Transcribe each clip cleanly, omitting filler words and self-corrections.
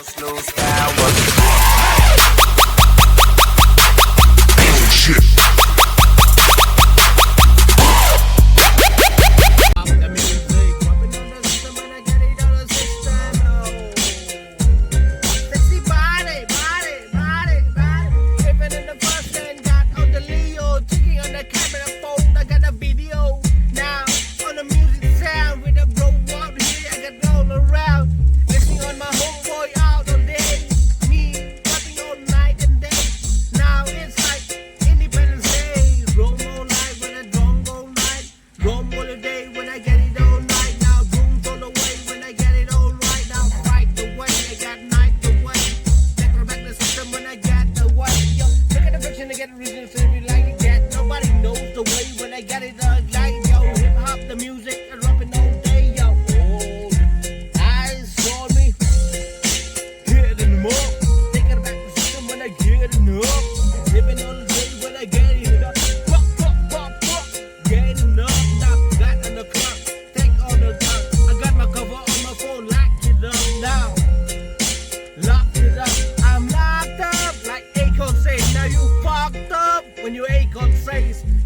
Slow power.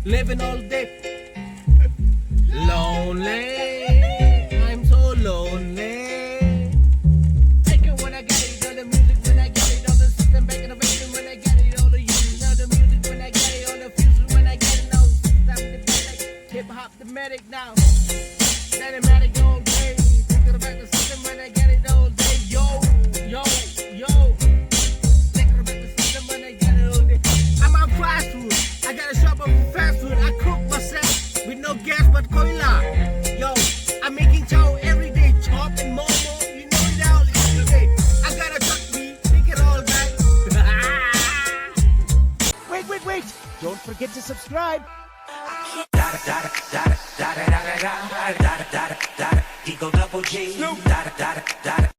Living all day lonely, I'm so lonely. Take it when I get it, all the music when I get it, all the system back innovation when I get it, all the use, all the music when I get it, all the fusion when I get it, all system the hip hop the medic now, cinematic all day. Thinking about the system when I get it all day, yo, yo, yo. Thinking about the system when I get it all day. I'm on fast food. I got a shop of fast food. I cook myself with no gas but koila. Yo, I'm making chow every day, chop and momo. You know it all every day. I got a truck me, think it all right. Wait. Don't forget to subscribe. Eagle double G.